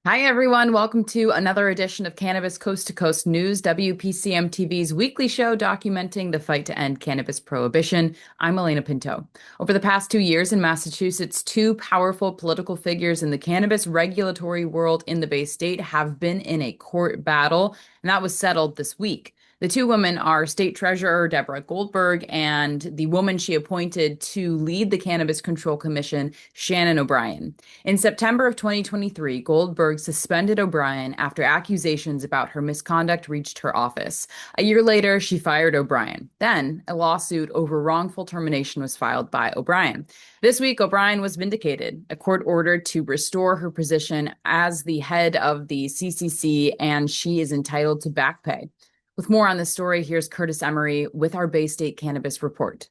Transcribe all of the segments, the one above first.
Hi, everyone. Welcome to another edition of Cannabis Coast to Coast News, WPCM TV's weekly show documenting the fight to end cannabis prohibition. I'm Alaina Pinto. Over the past 2 years in Massachusetts, two powerful political figures in the cannabis regulatory world in the Bay State have been in a court battle, and that was settled this week. The two women are State Treasurer Deborah Goldberg and the woman she appointed to lead the Cannabis Control Commission, Shannon O'Brien. In September of 2023, Goldberg suspended O'Brien after accusations about her misconduct reached her office. A year later, she fired O'Brien. Then, a lawsuit over wrongful termination was filed by O'Brien. This week, O'Brien was vindicated. A court ordered to restore her position as the head of the CCC, and she is entitled to back pay. With more on this story, here's Curtis Emery with our Bay State Cannabis Report.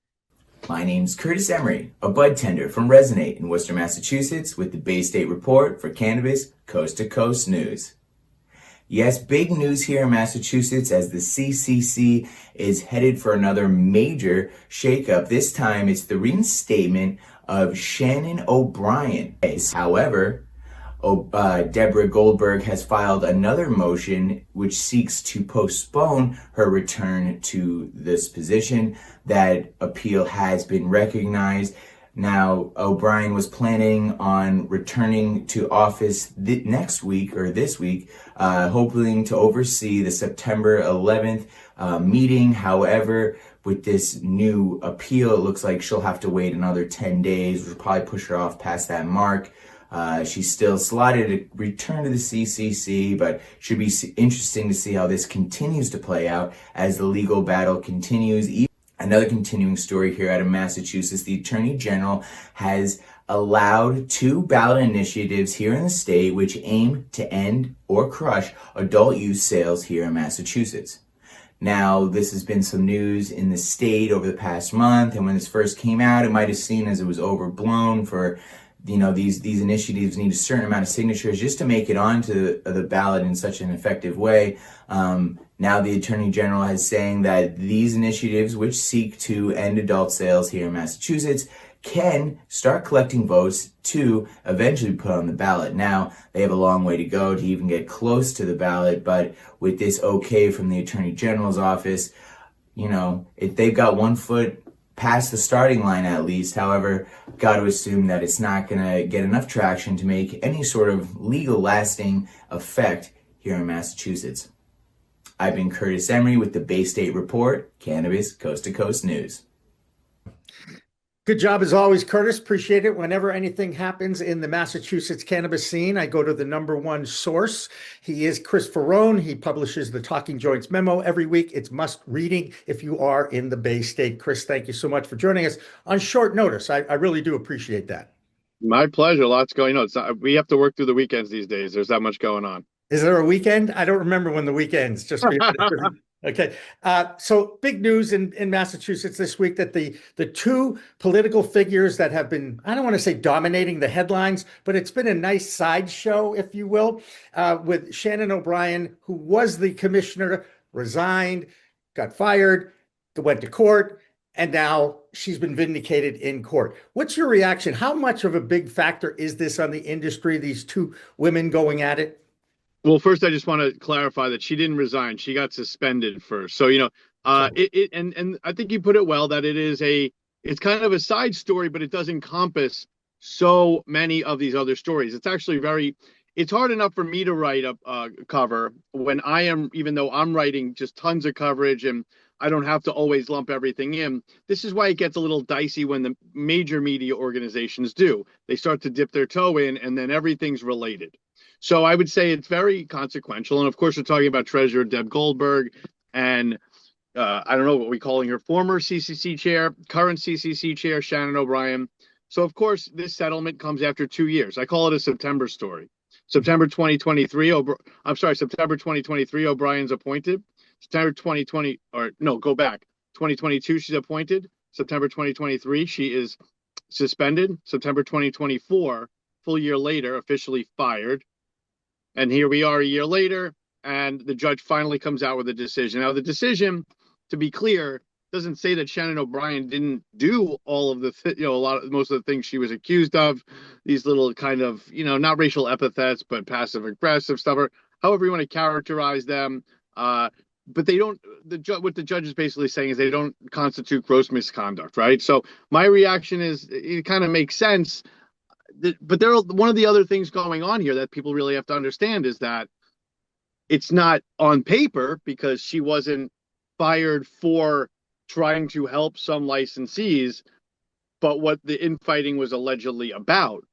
My name's Curtis Emery, a bud tender from Resonate in Worcester, Massachusetts, with the Bay State Report for Cannabis Coast to Coast News. Yes, big news here in Massachusetts as the CCC is headed for another major shakeup. This time it's the reinstatement of Shannon O'Brien. However, Deborah Goldberg has filed another motion which seeks to postpone her return to this position. That appeal has been recognized. Now, O'Brien was planning on returning to office next week or this week, hoping to oversee the September 11th meeting. However, with this new appeal, it looks like she'll have to wait another 10 days, which will probably push her off past that mark. She's still slotted to return to the CCC, but should be interesting to see how this continues to play out as the legal battle continues. Another continuing story here out of Massachusetts, the Attorney General has allowed two ballot initiatives here in the state which aim to end or crush adult use sales here in Massachusetts. Now, this has been some news in the state over the past month, and when this first came out, it might have seemed as it was overblown for these initiatives need a certain amount of signatures just to make it onto the ballot in such an effective way. Now the Attorney General is saying that these initiatives, which seek to end adult sales here in Massachusetts, can start collecting votes to eventually put on the ballot. Now, they have a long way to go to even get close to the ballot, but with this okay from the Attorney General's office, if they've got 1 foot past the starting line at least. However, got to assume that it's not going to get enough traction to make any sort of legal lasting effect here in Massachusetts. I've been Curtis Emery with the Bay State Report, Cannabis Coast to Coast News. Good job as always, Curtis. Appreciate it. Whenever anything happens in the Massachusetts cannabis scene, I go to the number one source. He is Chris Faraone. He publishes the Talking Joints Memo every week. It's must reading if you are in the Bay State. Chris, thank you so much for joining us on short notice. I really do appreciate that. My pleasure. Lots going on. We have to work through the weekends these days. There's that much going on. Is there a weekend? I don't remember when the weekends. Just Okay. So big news in Massachusetts this week that the two political figures that have been, I don't want to say dominating the headlines, but it's been a nice sideshow, if you will, with Shannon O'Brien, who was the commissioner, resigned, got fired, went to court, and now she's been vindicated in court. What's your reaction? How much of a big factor is this on the industry, these two women going at it? Well, first, I just want to clarify that she didn't resign. She got suspended first. So, and I think you put it well that it's kind of a side story, but it does encompass so many of these other stories. It's actually it's hard enough for me to write a cover when even though I'm writing just tons of coverage and I don't have to always lump everything in. This is why it gets a little dicey when the major media organizations do. They start to dip their toe in and then everything's related. So I would say it's very consequential. And of course, we're talking about Treasurer Deb Goldberg and I don't know what we're calling her, former CCC chair, current CCC chair, Shannon O'Brien. So of course, this settlement comes after 2 years. I call it a September story. September 2023, O'Brien's appointed. September 2020, 2022, she's appointed. September 2023, she is suspended. September 2024, full year later, officially fired. And here we are a year later, and the judge finally comes out with a decision. Now, the decision, to be clear, doesn't say that Shannon O'Brien didn't do all of the, most of the things she was accused of. These little kind of, not racial epithets, but passive aggressive stuff, or however you want to characterize them. But they don't. What the judge is basically saying is they don't constitute gross misconduct, right? So my reaction is it kind of makes sense. But one of the other things going on here that people really have to understand is that it's not on paper, because she wasn't fired for trying to help some licensees. But what the infighting was allegedly about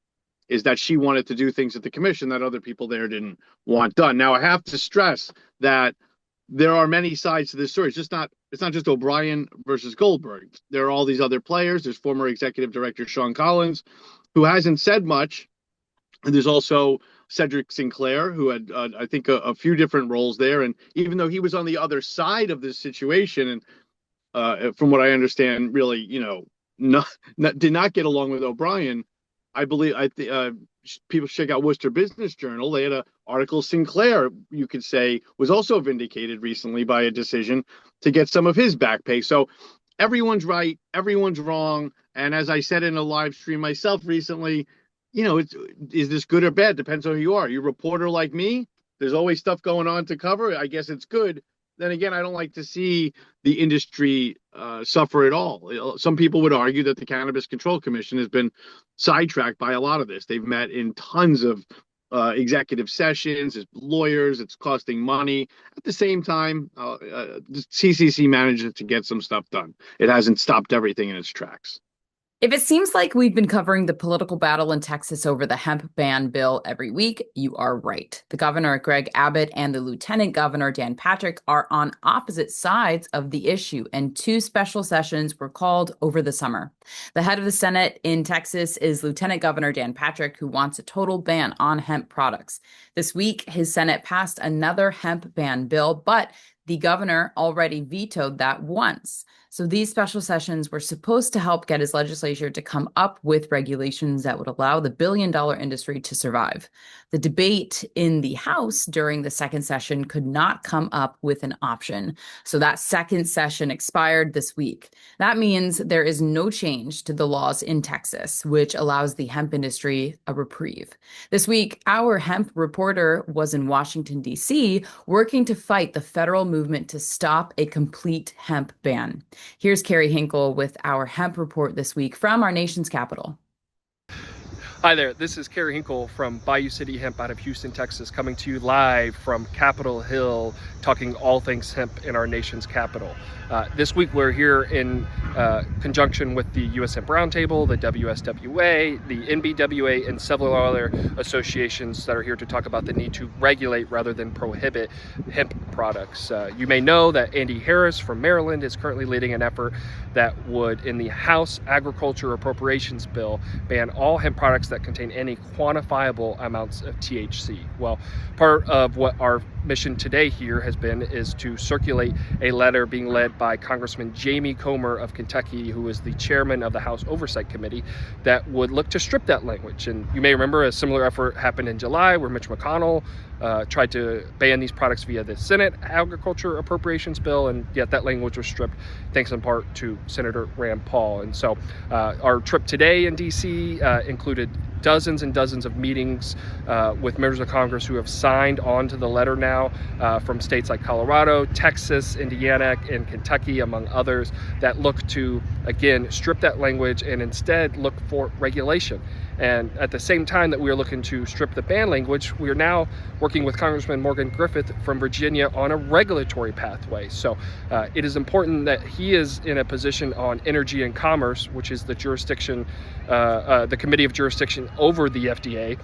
is that she wanted to do things at the commission that other people there didn't want done. Now, I have to stress that there are many sides to this story. It's not just O'Brien versus Goldberg. There are all these other players. There's former executive director Sean Collins, who hasn't said much. And there's also Cedric Sinclair, who had, I think, a few different roles there. And even though he was on the other side of this situation, and from what I understand, really, did not get along with O'Brien, I believe people check out Worcester Business Journal. They had an article. Sinclair, you could say, was also vindicated recently by a decision to get some of his back pay. So everyone's right, everyone's wrong. And as I said in a live stream myself recently, is this good or bad? Depends on who you are. You a reporter like me, there's always stuff going on to cover. I guess it's good. Then again, I don't like to see the industry suffer at all. Some people would argue that the Cannabis Control Commission has been sidetracked by a lot of this. They've met in tons of executive sessions, as lawyers, it's costing money. At the same time, the CCC manages to get some stuff done. It hasn't stopped everything in its tracks. If it seems like we've been covering the political battle in Texas over the hemp ban bill every week, you are right. The governor, Greg Abbott, and the lieutenant governor, Dan Patrick, are on opposite sides of the issue, and 2 special sessions were called over the summer. The head of the Senate in Texas is Lieutenant Governor Dan Patrick, who wants a total ban on hemp products. This week, his Senate passed another hemp ban bill, but the governor already vetoed that once. So these special sessions were supposed to help get his legislature to come up with regulations that would allow the billion-dollar industry to survive. The debate in the House during the second session could not come up with an option. So that second session expired this week. That means there is no change to the laws in Texas, which allows the hemp industry a reprieve. This week, our hemp reporter was in Washington, D.C., working to fight the federal movement to stop a complete hemp ban. Here's Kerry Hinkle with our hemp report this week from our nation's capital. Hi there, this is Kerry Hinkle from Bayou City Hemp out of Houston, Texas, coming to you live from Capitol Hill, talking all things hemp in our nation's capital. This week we're here in conjunction with the US Hemp Roundtable, the WSWA, the NBWA, and several other associations that are here to talk about the need to regulate rather than prohibit hemp products. You may know that Andy Harris from Maryland is currently leading an effort that would, in the House Agriculture Appropriations Bill, ban all hemp products that contain any quantifiable amounts of THC. Well, part of what our mission today here has been is to circulate a letter being led by Congressman Jamie Comer of Kentucky, who is the chairman of the House Oversight Committee, that would look to strip that language. And you may remember a similar effort happened in July where Mitch McConnell tried to ban these products via the Senate Agriculture Appropriations Bill, and yet that language was stripped thanks in part to Senator Rand Paul. And so our trip today in DC included dozens and dozens of meetings with members of Congress who have signed on to the letter now from states like Colorado, Texas, Indiana, and Kentucky, among others, that look to, again, strip that language and instead look for regulation. And at the same time that we are looking to strip the ban language, we are now working with Congressman Morgan Griffith from Virginia on a regulatory pathway. So it is important that he is in a position on Energy and Commerce, which is the jurisdiction, the committee of jurisdiction over the FDA,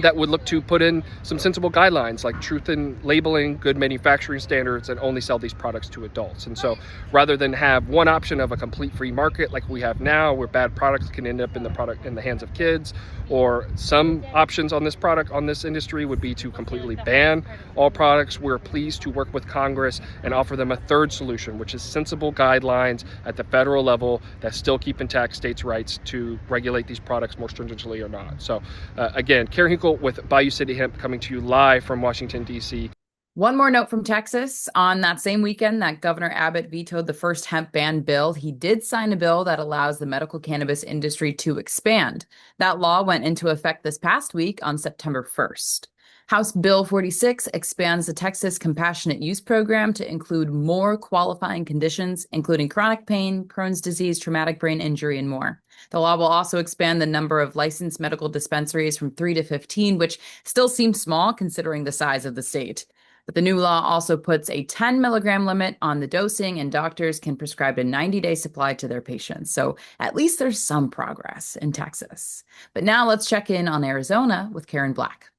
that would look to put in some sensible guidelines like truth in labeling, good manufacturing standards, and only sell these products to adults. And so rather than have one option of a complete free market like we have now, where bad products can end up in the hands of kids, or some options on this product, on this industry, would be to completely ban all products, we're pleased to work with Congress and offer them a third solution, which is sensible guidelines at the federal level that still keep intact states' rights to regulate these products more stringently or not. So again, Kerry Hinkle with Bayou City Hemp coming to you live from Washington, D.C. One more note from Texas. On that same weekend that Governor Abbott vetoed the first hemp ban bill, he did sign a bill that allows the medical cannabis industry to expand. That law went into effect this past week on September 1st. House Bill 46 expands the Texas Compassionate Use Program to include more qualifying conditions, including chronic pain, Crohn's disease, traumatic brain injury, and more. The law will also expand the number of licensed medical dispensaries from 3 to 15, which still seems small considering the size of the state. But the new law also puts a 10 milligram limit on the dosing, and doctors can prescribe a 90-day supply to their patients. So at least there's some progress in Texas. But now let's check in on Arizona with Karen Black.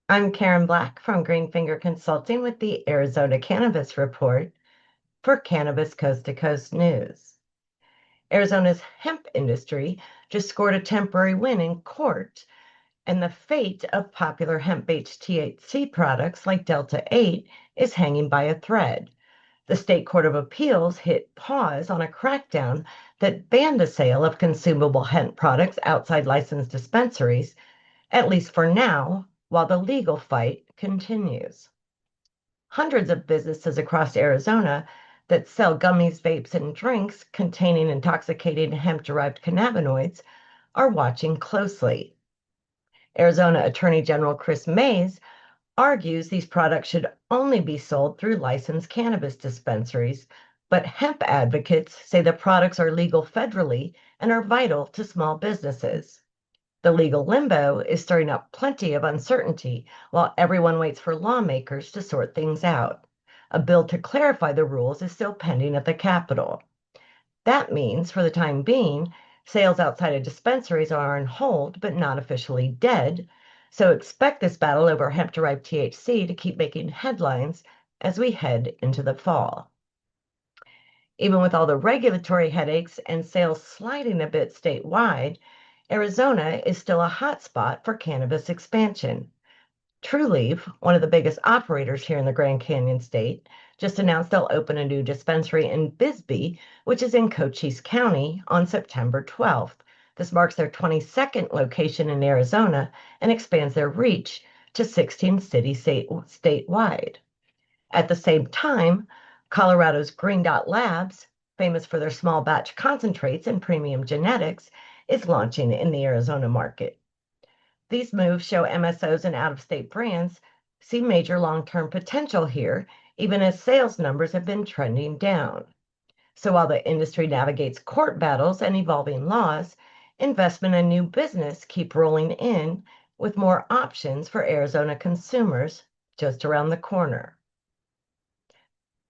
I'm Karen Black from Greenfinger Consulting with the Arizona Cannabis Report for Cannabis Coast to Coast News. Arizona's hemp industry just scored a temporary win in court, and the fate of popular hemp-based THC products like Delta 8 is hanging by a thread. The State Court of Appeals hit pause on a crackdown that banned the sale of consumable hemp products outside licensed dispensaries, at least for now, while the legal fight continues. Hundreds of businesses across Arizona that sell gummies, vapes, and drinks containing intoxicating hemp-derived cannabinoids are watching closely. Arizona Attorney General Chris Mays argues these products should only be sold through licensed cannabis dispensaries, but hemp advocates say the products are legal federally and are vital to small businesses. The legal limbo is stirring up plenty of uncertainty while everyone waits for lawmakers to sort things out. A bill to clarify the rules is still pending at the Capitol. That means, for the time being, sales outside of dispensaries are on hold but not officially dead, so expect this battle over hemp-derived THC to keep making headlines as we head into the fall. Even with all the regulatory headaches and sales sliding a bit statewide, Arizona is still a hotspot for cannabis expansion. Trulieve, one of the biggest operators here in the Grand Canyon State, just announced they'll open a new dispensary in Bisbee, which is in Cochise County, on September 12th. This marks their 22nd location in Arizona and expands their reach to 16 cities statewide. At the same time, Colorado's Green Dot Labs, famous for their small batch concentrates and premium genetics, is launching in the Arizona market. These moves show MSOs and out-of-state brands see major long-term potential here, even as sales numbers have been trending down. So while the industry navigates court battles and evolving laws, investment and new business keep rolling in with more options for Arizona consumers just around the corner.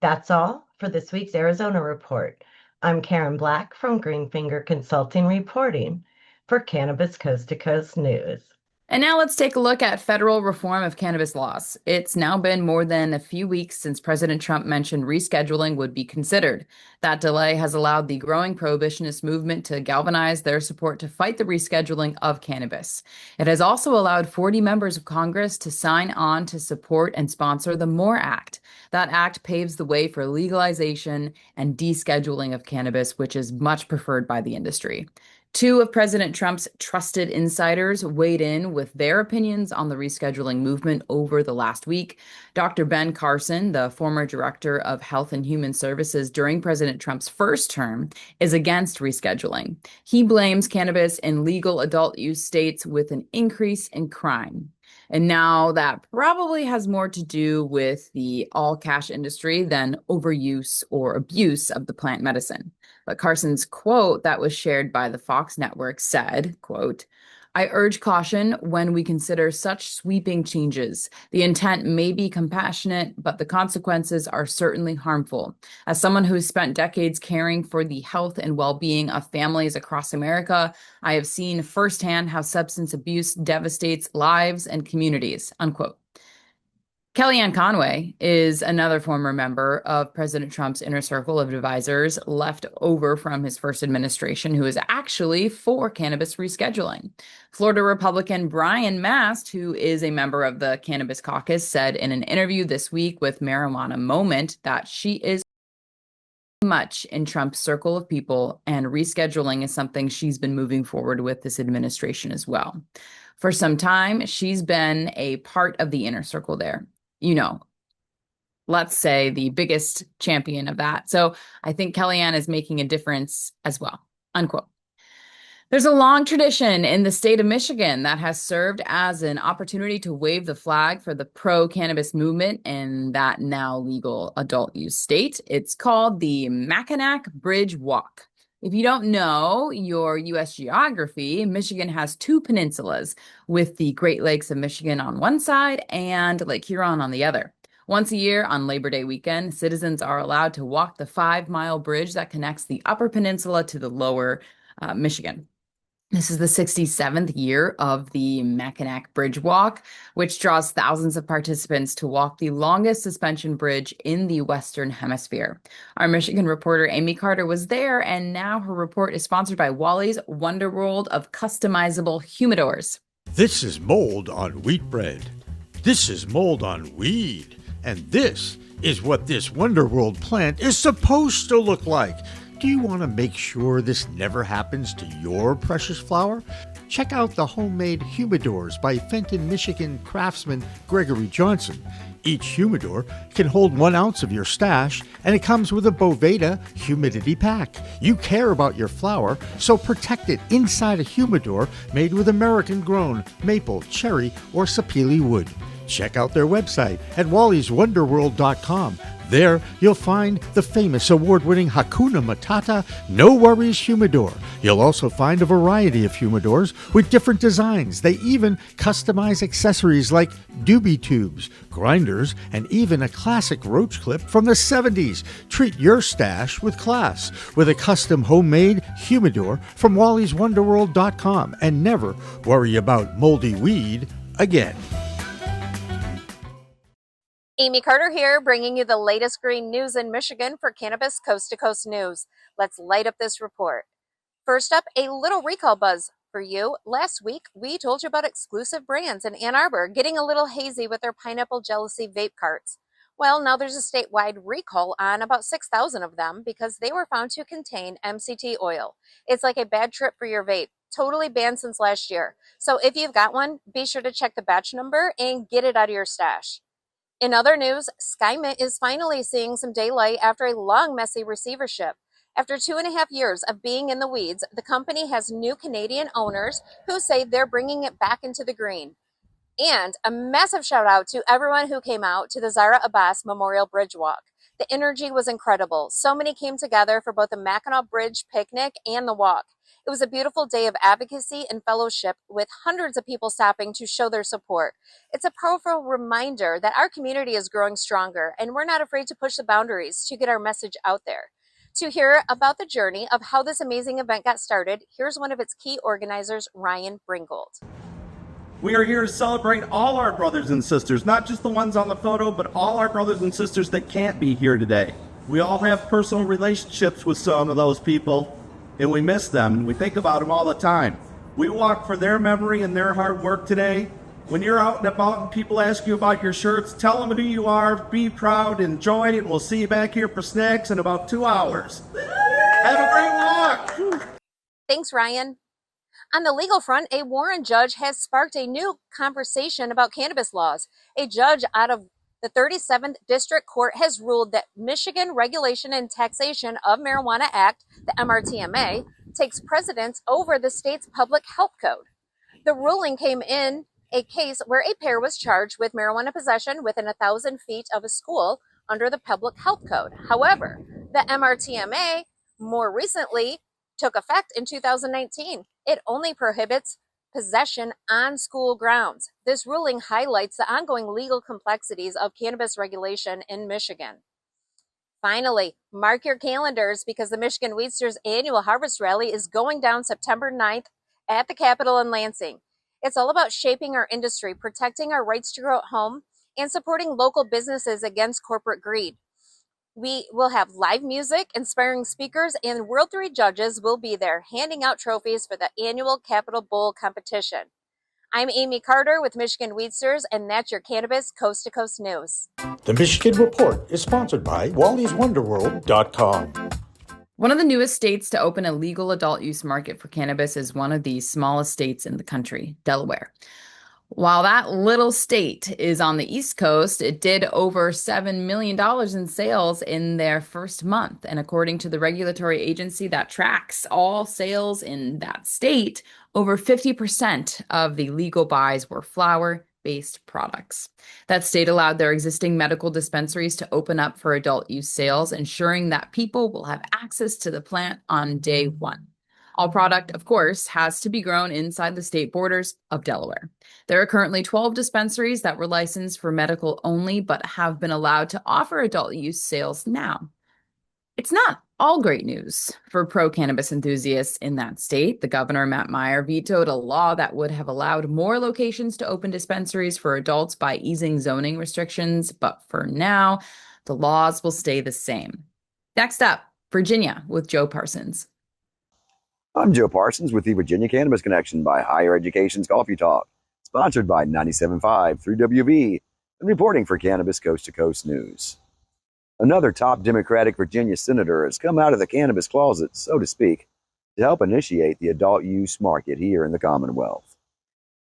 That's all for this week's Arizona Report. I'm Karen Black from Greenfinger Consulting reporting for Cannabis Coast to Coast News. And now let's take a look at federal reform of cannabis laws. It's now been more than a few weeks since President Trump mentioned rescheduling would be considered. That delay has allowed the growing prohibitionist movement to galvanize their support to fight the rescheduling of cannabis. It has also allowed 40 members of Congress to sign on to support and sponsor the MORE Act. That act paves the way for legalization and descheduling of cannabis, which is much preferred by the industry. Two of President Trump's trusted insiders weighed in with their opinions on the rescheduling movement over the last week. Dr. Ben Carson, the former director of Health and Human Services during President Trump's first term, is against rescheduling. He blames cannabis in legal adult use states with an increase in crime. And now that probably has more to do with the all-cash industry than overuse or abuse of the plant medicine. But Carson's quote that was shared by the Fox network said, quote, "I urge caution when we consider such sweeping changes. The intent may be compassionate, but the consequences are certainly harmful. As someone who has spent decades caring for the health and well-being of families across America, I have seen firsthand how substance abuse devastates lives and communities," unquote. Kellyanne Conway is another former member of President Trump's inner circle of advisors left over from his first administration, who is actually for cannabis rescheduling. Florida Republican Brian Mast, who is a member of the Cannabis Caucus, said in an interview this week with Marijuana Moment that she is much in Trump's circle of people, and rescheduling is something she's been moving forward with this administration as well. For some time, she's been a part of the inner circle there. You know, let's say, the biggest champion of that. So I think Kellyanne is making a difference as well, unquote. There's a long tradition in the state of Michigan that has served as an opportunity to wave the flag for the pro-cannabis movement in that now legal adult use state. It's called the Mackinac Bridge Walk. If you don't know your U.S. geography, Michigan has two peninsulas, with the Great Lakes of Michigan on one side and Lake Huron on the other. Once a year on Labor Day weekend, citizens are allowed to walk the 5-mile bridge that connects the Upper Peninsula to the Lower Michigan. This is the 67th year of the Mackinac Bridge Walk, which draws thousands of participants to walk the longest suspension bridge in the Western Hemisphere. Our Michigan reporter, Amie Carter, was there, and now her report is sponsored by Wally's Wonder World of customizable humidors. This is mold on wheat bread. This is mold on weed. And this is what this Wonder World plant is supposed to look like. Do you want to make sure this never happens to your precious flower? Check out the homemade humidors by Fenton, Michigan craftsman Gregory Johnson. Each humidor can hold 1 ounce of your stash, and it comes with a Boveda humidity pack. You care about your flower, so protect it inside a humidor made with American-grown maple, cherry, or sapele wood. Check out their website at wallyswonderworld.com. There, you'll find the famous award-winning Hakuna Matata No Worries Humidor. You'll also find a variety of humidors with different designs. They even customize accessories like doobie tubes, grinders, and even a classic roach clip from the 70s. Treat your stash with class with a custom homemade humidor from wallyswonderworld.com, and never worry about moldy weed again. Amie Carter here, bringing you the latest green news in Michigan for Cannabis Coast to Coast News. Let's light up this report. First up, a little recall buzz for you. Last week, we told you about exclusive brands in Ann Arbor getting a little hazy with their Pineapple Jealousy vape carts. Well, now there's a statewide recall on about 6,000 of them because they were found to contain MCT oil. It's like a bad trip for your vape. Totally banned since last year. So if you've got one, be sure to check the batch number and get it out of your stash. In other news, SkyMint is finally seeing some daylight after a long, messy receivership. After 2.5 years of being in the weeds, the company has new Canadian owners who say they're bringing it back into the green. And a massive shout out to everyone who came out to the Zahra Abbas Memorial Bridge Walk. The energy was incredible. So many came together for both the Mackinac Bridge picnic and the walk. It was a beautiful day of advocacy and fellowship with hundreds of people stopping to show their support. It's a powerful reminder that our community is growing stronger and we're not afraid to push the boundaries to get our message out there. To hear about the journey of how this amazing event got started, here's one of its key organizers, Ryan Bringold. We are here to celebrate all our brothers and sisters, not just the ones on the photo, but all our brothers and sisters that can't be here today. We all have personal relationships with some of those people, and we miss them, and we think about them all the time. We walk for their memory and their hard work today. When you're out and about and people ask you about your shirts, tell them who you are, be proud, enjoy it. We'll see you back here for snacks in about 2 hours. Have a great walk. Thanks, Ryan. On the legal front, a Warren judge has sparked a new conversation about cannabis laws. A judge out of the 37th District Court has ruled that Michigan Regulation and Taxation of Marijuana Act, the MRTMA, takes precedence over the state's public health code. The ruling came in a case where a pair was charged with marijuana possession within 1,000 feet of a school under the public health code. However, the MRTMA more recently took effect in 2019. It only prohibits possession on school grounds. This ruling highlights the ongoing legal complexities of cannabis regulation in Michigan. Finally, mark your calendars because the Michigan Weedsters annual harvest rally is going down September 9th at the Capitol in Lansing. It's all about shaping our industry, protecting our rights to grow at home, and supporting local businesses against corporate greed. We will have live music, inspiring speakers, and World 3 judges will be there handing out trophies for the annual Capitol Bowl competition. I'm Amie Carter with Michigan Weedsters, and that's your Cannabis Coast to Coast News. The Michigan Report is sponsored by wallyswonderworld.com. One of the newest states to open a legal adult use market for cannabis is one of the smallest states in the country, Delaware. While that little state is on the East Coast, it did over $7 million in sales in their first month. And according to the regulatory agency that tracks all sales in that state, over 50% of the legal buys were flower-based products. That state allowed their existing medical dispensaries to open up for adult use sales, ensuring that people will have access to the plant on day one. All product, of course, has to be grown inside the state borders of Delaware. There are currently 12 dispensaries that were licensed for medical only, but have been allowed to offer adult use sales now. It's not all great news for pro-cannabis enthusiasts in that state. The governor, Matt Meyer, vetoed a law that would have allowed more locations to open dispensaries for adults by easing zoning restrictions. But for now, the laws will stay the same. Next up, Virginia with Joe Parsons. I'm Joe Parsons with the Virginia Cannabis Connection by Higher Education's Coffee Talk, sponsored by 97.5 through WV, and reporting for Cannabis Coast to Coast News. Another top Democratic Virginia senator has come out of the cannabis closet, so to speak, to help initiate the adult use market here in the Commonwealth.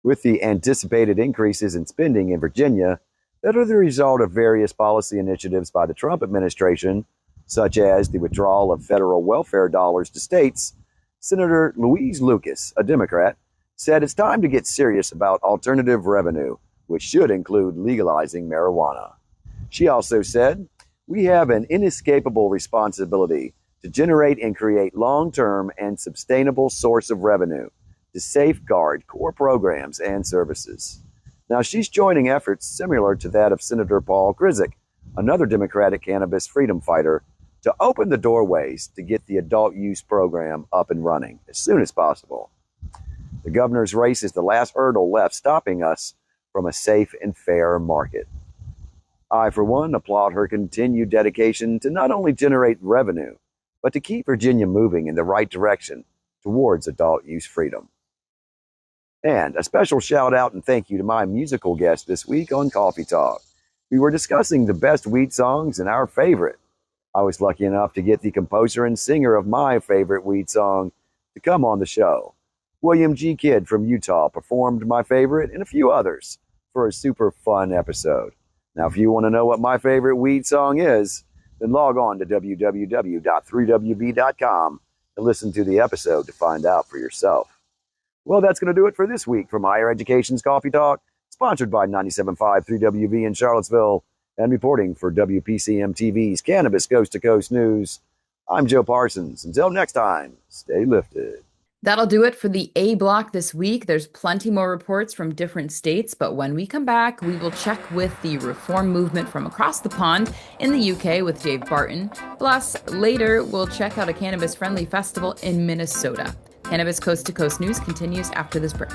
With the anticipated increases in spending in Virginia that are the result of various policy initiatives by the Trump administration, such as the withdrawal of federal welfare dollars to states, Senator Louise Lucas, a Democrat, said it's time to get serious about alternative revenue, which should include legalizing marijuana. She also said, "We have an inescapable responsibility to generate and create long-term and sustainable source of revenue to safeguard core programs and services." Now, she's joining efforts similar to that of Senator Paul Krizik, another Democratic cannabis freedom fighter, to open the doorways to get the adult use program up and running as soon as possible. The governor's race is the last hurdle left stopping us from a safe and fair market. I, for one, applaud her continued dedication to not only generate revenue, but to keep Virginia moving in the right direction towards adult use freedom. And a special shout out and thank you to my musical guest this week on Coffee Talk. We were discussing the best weed songs and our favorite. I was lucky enough to get the composer and singer of my favorite weed song to come on the show. William G. Kidd from Utah performed my favorite and a few others for a super fun episode. Now, if you want to know what my favorite weed song is, then log on to www.3wb.com and listen to the episode to find out for yourself. Well, that's going to do it for this week from Higher Education's Coffee Talk, sponsored by 97.5 3WV in Charlottesville, and reporting for WPCM-TV's Cannabis Coast to Coast News. I'm Joe Parsons. Until next time, stay lifted. That'll do it for the A block this week. There's plenty more reports from different states, but when we come back, we will check with the reform movement from across the pond in the UK with Dave Barton. Plus, later, we'll check out a cannabis-friendly festival in Minnesota. Cannabis Coast to Coast News continues after this break.